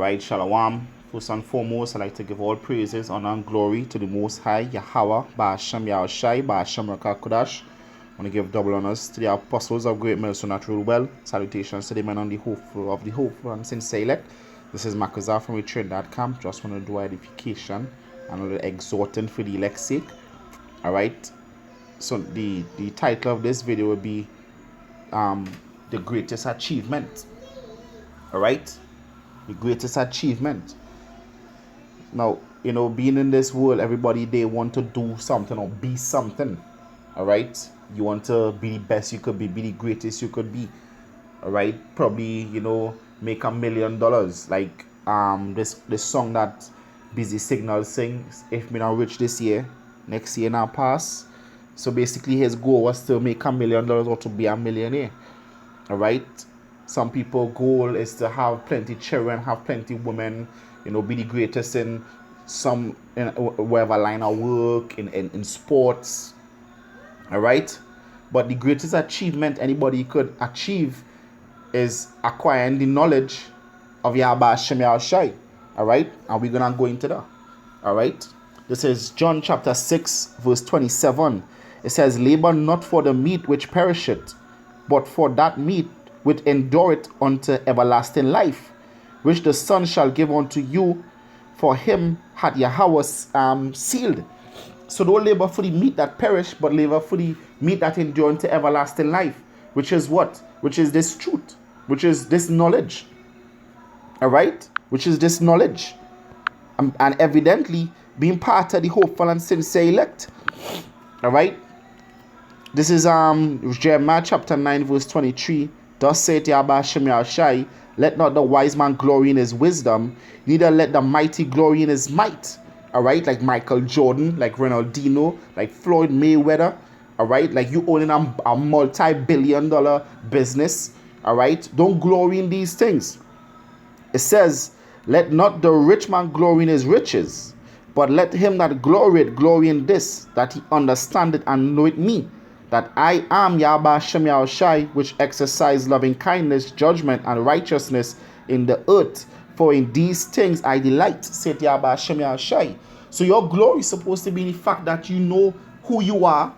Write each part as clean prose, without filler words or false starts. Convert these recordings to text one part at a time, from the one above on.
Alright, Shalom. First and foremost, I'd like to give all praises, honor, and glory to the Most High, Yahweh, Ba'ashem Yahushai, Ba'ashem Rakakudash. I want to give double honors to the apostles of Great Millstone Natural Well. Salutations to the men on the hope and sincere elect. This is Makazar from ClothedInDoctrine&Truth. Just want to do edification and exhorting for the elect's sake. Alright, so the title of this video will be the greatest achievement. Alright, the greatest achievement. Now, being in this world, everybody, they want to do something or be something. Alright, you want to be the best you could be the greatest you could be. Alright, probably, make $1 million. Like this song that Busy Signal sings, if me not rich this year, next year now pass. So basically his goal was to make $1 million or to be a millionaire. Alright, some people goal is to have plenty children, have plenty women, be the greatest in whatever line of work, in sports. Alright, but the greatest achievement anybody could achieve is acquiring the knowledge of Yahweh Hashem Yahushai. Alright, and we're gonna go into that. Alright, this is John chapter 6 verse 27. It says, labor not for the meat which perisheth, but for that meat which endureth unto everlasting life, which the Son shall give unto you, for him hath Yahweh sealed. So don't labor for the meat that perish, but labor for the meat that endure unto everlasting life, which is what? Which is this truth, which is this knowledge. Alright, which is this knowledge, and evidently being part of the hopeful and sincere elect. Alright, this is Jeremiah chapter 9 verse 23. Thus saith Yahweh Hashem Yahushai, let not the wise man glory in his wisdom, neither let the mighty glory in his might. Alright, like Michael Jordan, like Ronaldinho, like Floyd Mayweather. Alright, like you owning a multi-billion-dollar business. Alright, don't glory in these things. It says, let not the rich man glory in his riches, but let him that glorieth glory in this, that he understandeth and knoweth me, that I am Yahweh Hashem Yahushai, which exercise loving kindness, judgment, and righteousness in the earth. For in these things I delight, saith Yahweh Hashem Yahushai. So your glory is supposed to be in the fact that you know who you are.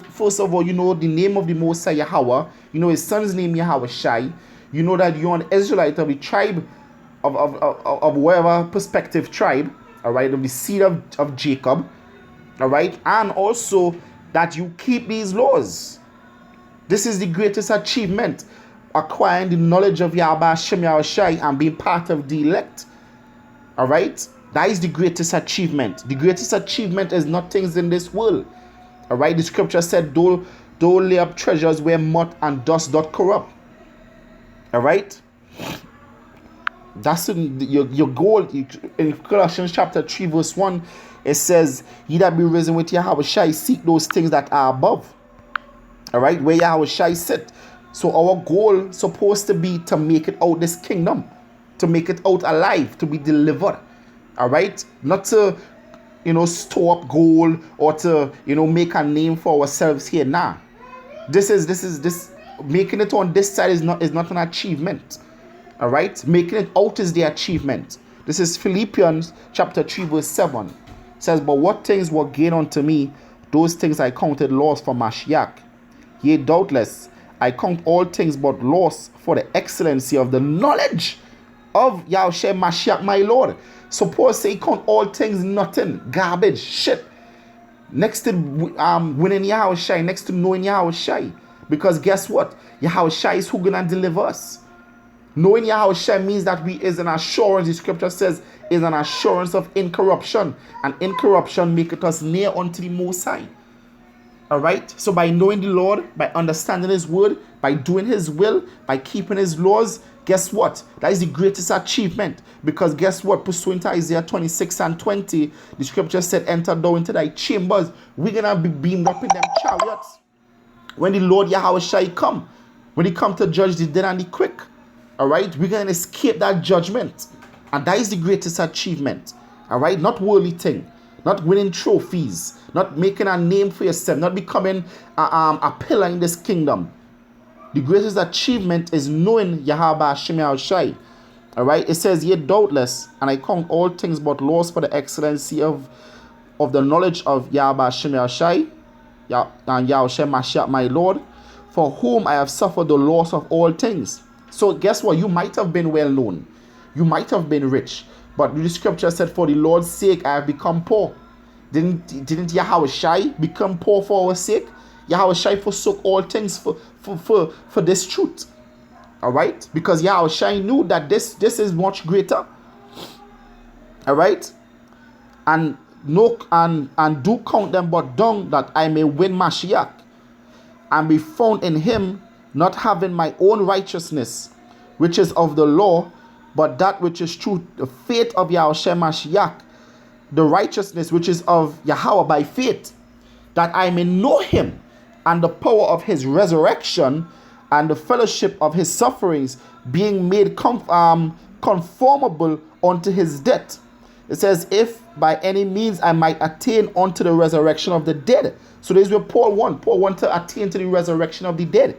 First of all, the name of the Most High Yahweh. His son's name Yahushai. You know that you're an Israelite of the tribe of whatever perspective tribe. Alright, of the seed of Jacob. Alright, and also that you keep these laws. This is the greatest achievement, acquiring the knowledge of Yahweh Hashem Yahushai and being part of the elect. Alright, that is the greatest achievement. The greatest achievement is not things in this world. Alright, the scripture said, don't lay up treasures where moth and dust doth corrupt. Alright, that's your goal. In Colossians chapter 3 verse 1, it says, ye that be risen with Yahushai, seek those things that are above. Alright, where Yahushai sit. So our goal supposed to be to make it out this kingdom, to make it out alive, to be delivered. Alright, not to store up gold or to make a name for ourselves here. Nah, this making it on this side is not an achievement. Alright, making it out is the achievement. This is Philippians chapter 3 verse 7. It says, but what things were gain unto me, those things I counted loss for Mashiach. Yea, doubtless, I count all things but loss for the excellency of the knowledge of Yahushua Mashiach, my Lord. Suppose say count all things nothing, garbage, shit, next to winning Yahushua, next to knowing Yahushua. Because guess what? Yahushua is who gonna deliver us. Knowing Yahushua means that we is an assurance, the scripture says, is an assurance of incorruption. And incorruption maketh us near unto the Most High. Alright? So by knowing the Lord, by understanding his word, by doing his will, by keeping his laws, guess what? That is the greatest achievement. Because guess what? Pursuant to Isaiah 26 and 20, the scripture said, enter thou into thy chambers. We're going to be beamed up in them chariots. When the Lord Yahushua come. When he come to judge the dead and the quick. Alright, we're going to escape that judgment. And that is the greatest achievement. Alright, not worldly thing. Not winning trophies. Not making a name for yourself. Not becoming a pillar in this kingdom. The greatest achievement is knowing Yahweh Hashem Yahushai. All right, it says, yet doubtless, and I count all things but loss for the excellency of the knowledge of Yahweh Shem Yahushai, and Yahushua Mashiach, my Lord, for whom I have suffered the loss of all things. So guess what? You might have been well known. You might have been rich. But the scripture said, for the Lord's sake I have become poor. Didn't Yahushua become poor for our sake? Yahushua forsook all things for this truth. All right? Because Yahushua knew that this is much greater. All right? And do count them but dung, that I may win Mashiach, and be found in him, not having my own righteousness, which is of the law, but that which is through the faith of Yahushua Mashiach, the righteousness which is of Yahweh by faith, that I may know him, and the power of his resurrection, and the fellowship of his sufferings, being made conformable unto his death. It says, if by any means I might attain unto the resurrection of the dead. So this is what Paul want. Paul want to attain to the resurrection of the dead.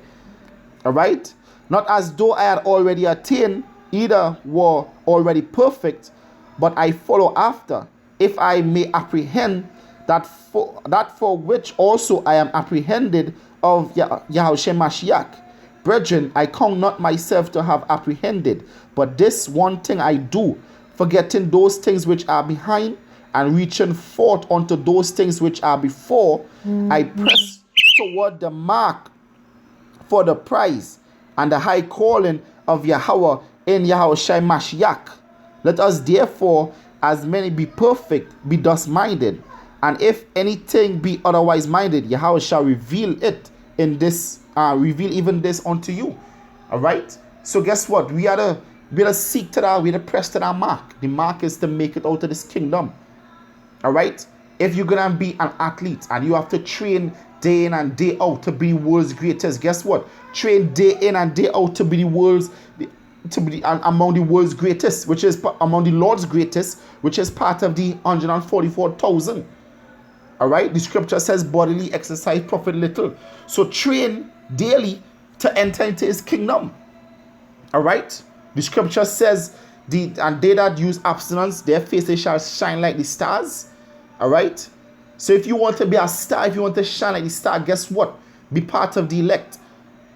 All right? Not as though I had already attained, either were already perfect, but I follow after, if I may apprehend that for which also I am apprehended of Yahushua Mashiach. Brethren, I count not myself to have apprehended, but this one thing I do, forgetting those things which are behind, and reaching forth unto those things which are before, I press toward the mark for the prize and the high calling of Yahweh in Yahushua Mashiach. Let us therefore, as many be perfect, be thus minded. And if anything be otherwise minded, Yahweh shall reveal it in this, reveal even this unto you. All right. So guess what? We are to seek to that. We are to press to that mark. The mark is to make it out of this kingdom. All right. If you're gonna be an athlete and you have to train day in and day out to be the world's greatest, guess what? Train day in and day out to be the world's, among the world's greatest, which is among the Lord's greatest, which is part of the 144,000. All right. The scripture says bodily exercise profit little. So train daily to enter into his kingdom. All right. The scripture says, and they that use abstinence, their faces shall shine like the stars. All right. So if you want to be a star, if you want to shine like the star, guess what? Be part of the elect.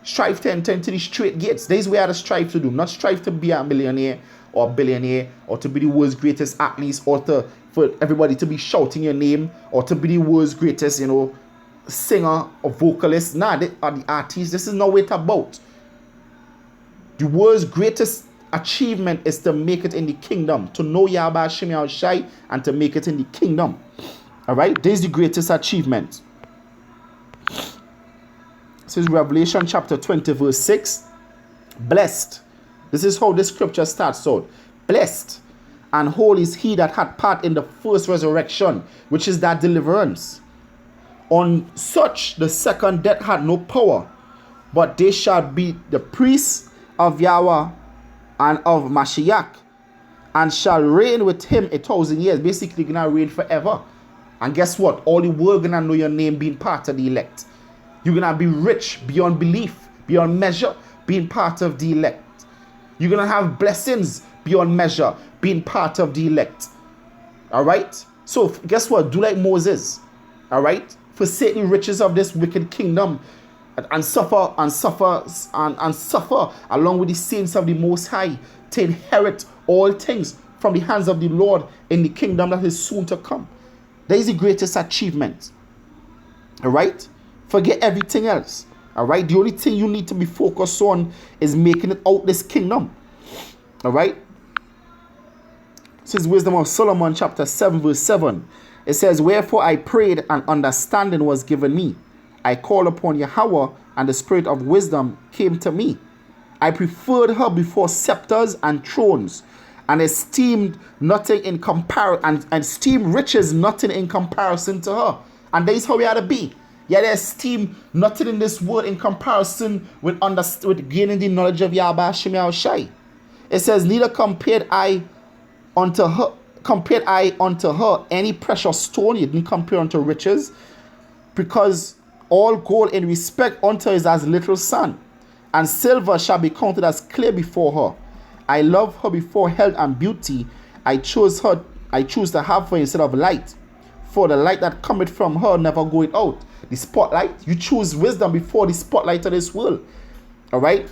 Strive to enter into the straight gates. This is what I strive to do. Not strive to be a millionaire or a billionaire, or to be the world's greatest athletes, or for everybody to be shouting your name, or to be the world's greatest, singer or vocalist. Nah, they are the artists. This is not what it's about. The world's greatest achievement is to make it in the kingdom, to know Yahweh Shem Yahushai, and to make it in the kingdom. All right, this is the greatest achievement. This is Revelation chapter 20 verse 6. Blessed. This is how this scripture starts out. Blessed and holy is he that had part in the first resurrection, which is that deliverance. On such the second death had no power, but they shall be the priests of Yahweh and of Mashiach, and shall reign with him 1,000 years. Basically, gonna reign forever. And guess what? All the world gonna know your name being part of the elect. You're gonna be rich beyond belief, beyond measure, being part of the elect. You're gonna have blessings beyond measure, being part of the elect. All right. So guess what? Do like Moses. All right. Forsake the riches of this wicked kingdom, and suffer along with the saints of the Most High, to inherit all things from the hands of the Lord in the kingdom that is soon to come. That is the greatest achievement. All right. Forget everything else. All right. The only thing you need to be focused on is making it out this kingdom. All right. This is Wisdom of Solomon chapter 7 verse 7. It says, wherefore I prayed, and understanding was given me. I called upon Yahweh, and the spirit of wisdom came to me. I preferred her before scepters and thrones, and esteemed nothing in comparison, and esteemed riches nothing in comparison to her. And that is how we ought to be. Yet they esteem nothing in this world in comparison with gaining the knowledge of Yahweh Shem Yahushai. It says, neither compared I unto her any precious stone. You didn't compare unto riches, because all gold in respect unto her is as little sand, and silver shall be counted as clear before her. I love her before health and beauty. I choose to have her instead of light. For the light that cometh from her never goeth out. The spotlight, you choose wisdom before the spotlight of this world. All right.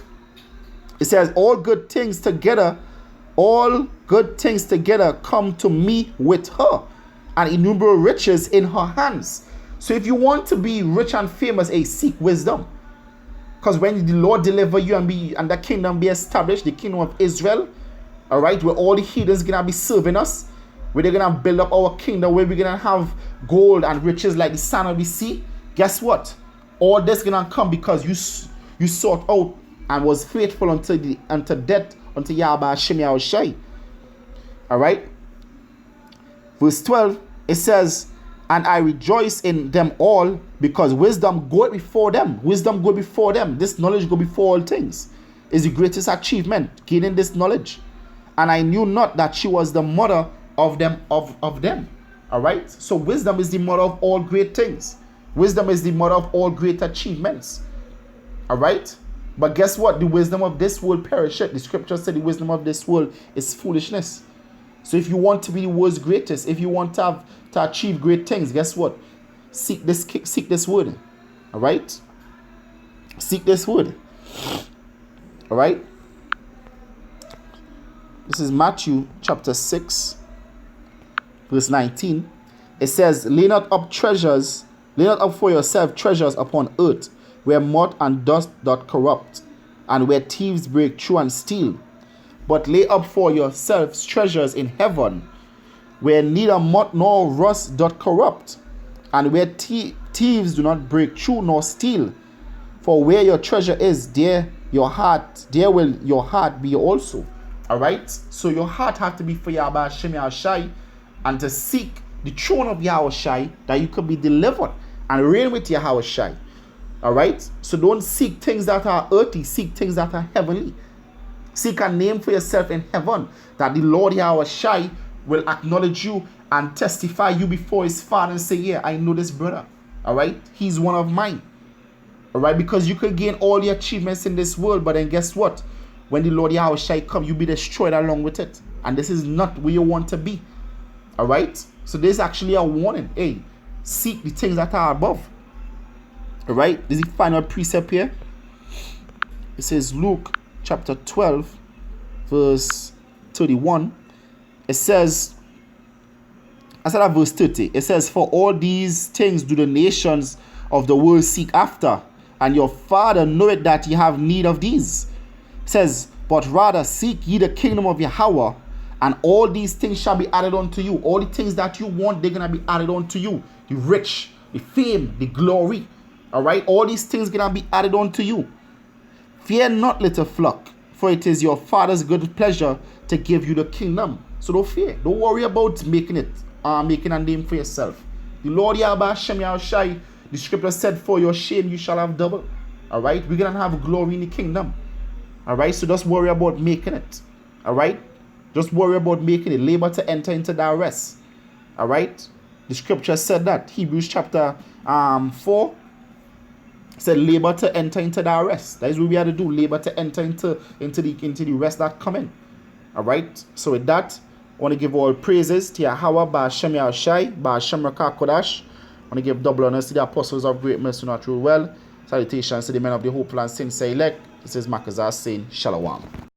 It says all good things together come to me with her, and innumerable riches in her hands. So if you want to be rich and famous, seek wisdom. Because when the Lord deliver you and the kingdom be established, the kingdom of Israel, all right, where all the heathens going to be serving us, where they're going to build up our kingdom, where we're going to have gold and riches like the sand of the sea, guess what? All this going to come because you sought out and was faithful unto death, unto Yahweh Hashem Yahushai. All right. Verse 12, it says, and I rejoice in them all, because wisdom goeth before them. Wisdom go before them. This knowledge go before all things. Is the greatest achievement, gaining this knowledge. And I knew not that she was the mother of them. All right. So wisdom is the mother of all great things. Wisdom is the mother of all great achievements. All right. But guess what? The wisdom of this world perisheth. The scripture said the wisdom of this world is foolishness. So if you want to be the world's greatest, if you want to achieve great things, guess what? Seek this word. All right? Seek this word. All right? This is Matthew chapter 6, verse 19. It says, lay not up for yourself treasures upon earth, where moth and dust doth corrupt, and where thieves break through and steal. But lay up for yourselves treasures in heaven, where neither moth nor rust doth corrupt, and where thieves do not break through nor steal. For where your treasure is, there will your heart be also. All right? So your heart has to be for Yahweh Hashem Yahushai, and to seek the throne of Yahushai, that you could be delivered and reign with Yahushai. All right? So don't seek things that are earthly, seek things that are heavenly. Seek a name for yourself in heaven, that the Lord Yahushai will acknowledge you and testify you before his Father and say, yeah, I know this brother. All right? He's one of mine. All right? Because you could gain all the achievements in this world, but then guess what? When the Lord Yahushai come, you'll be destroyed along with it. And this is not where you want to be. All right? So there's actually a warning. Hey, seek the things that are above. All right? This is the final precept here. It says Luke chapter 12, verse 31. It says, instead of verse 30, it says, for all these things do the nations of the world seek after, and your Father knoweth that ye have need of these. It says, but rather seek ye the kingdom of Yahweh, and all these things shall be added unto you. All the things that you want, they're going to be added unto you. The rich, the fame, the glory. All right? All these things going to be added unto you. Fear not, little flock, for it is your Father's good pleasure to give you the kingdom. So don't fear. Don't worry about making a name for yourself. The Lord Yahweh Hashem Yahushai, the scripture said, for your shame you shall have double. All right? We're going to have glory in the kingdom. All right? So just worry about making it. All right? Just worry about making it. Labor to enter into that rest. All right? The scripture said that. Hebrews chapter 4 said labor to enter into that rest. That is what we have to do. Labor to enter into the rest that come in. All right? So with that, I want to give all praises to Yahweh, Ba'ashem Yahushai, Ba'ashem Rakah Kodash. I want to give double honors to the apostles of great mercy, not true well. Salutations to the men of the hopeful and sincere elect. This is Makazar saying Shalom.